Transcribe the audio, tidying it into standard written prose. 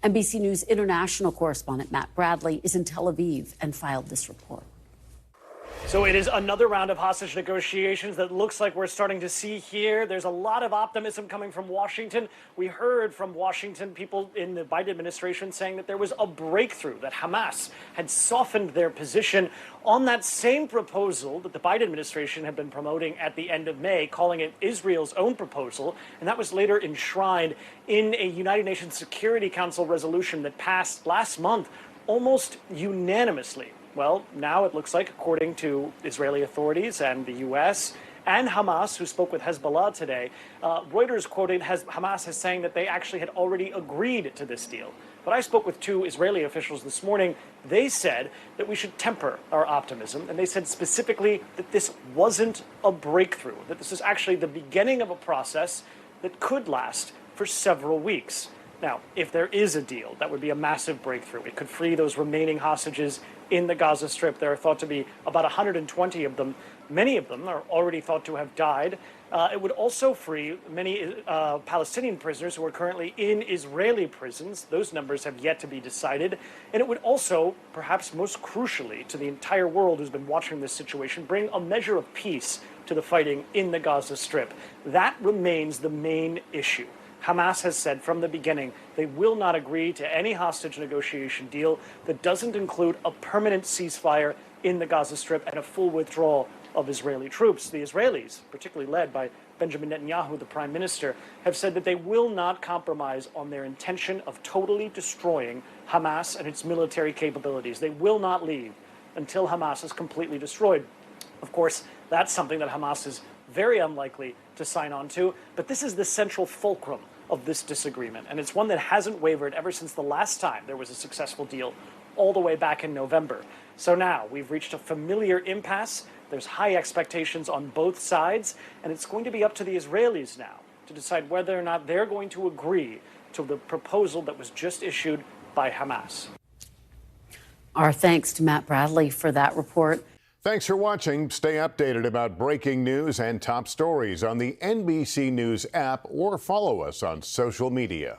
NBC News international correspondent Matt Bradley is in Tel Aviv and filed this report. So it is another round of hostage negotiations that looks like we're starting to see here. There's a lot of optimism coming from Washington. We heard from Washington people in the Biden administration saying that there was a breakthrough, that Hamas had softened their position on that same proposal that the Biden administration had been promoting at the end of May, calling it Israel's own proposal. And that was later enshrined in a United Nations Security Council resolution that passed last month almost unanimously. Well, now it looks like, according to Israeli authorities and the U.S. and Hamas, who spoke with Hezbollah today, Reuters quoted Hamas as saying that they actually had already agreed to this deal. But I spoke with two Israeli officials this morning. They said that we should temper our optimism, and they said specifically that this wasn't a breakthrough, that this is actually the beginning of a process that could last for several weeks. Now, if there is a deal, that would be a massive breakthrough. It could free those remaining hostages in the Gaza Strip. There are thought to be about 120 of them. Many of them are already thought to have died. It would also free many Palestinian prisoners who are currently in Israeli prisons. Those numbers have yet to be decided. And it would also, perhaps most crucially to the entire world who's been watching this situation, bring a measure of peace to the fighting in the Gaza Strip. That remains the main issue. Hamas has said from the beginning they will not agree to any hostage negotiation deal that doesn't include a permanent ceasefire in the Gaza Strip and a full withdrawal of Israeli troops. The Israelis, particularly led by Benjamin Netanyahu, the prime minister, have said that they will not compromise on their intention of totally destroying Hamas and its military capabilities. They will not leave until Hamas is completely destroyed. Of course, that's something that Hamas is very unlikely to sign on to, but this is the central fulcrum of this disagreement, and it's one that hasn't wavered ever since the last time there was a successful deal, all the way back in November. So now we've reached a familiar impasse. There's high expectations on both sides, and it's going to be up to the Israelis now to decide whether or not they're going to agree to the proposal that was just issued by Hamas. Our thanks to Matt Bradley for that report. Thanks for watching. Stay updated about breaking news and top stories on the NBC News app or follow us on social media.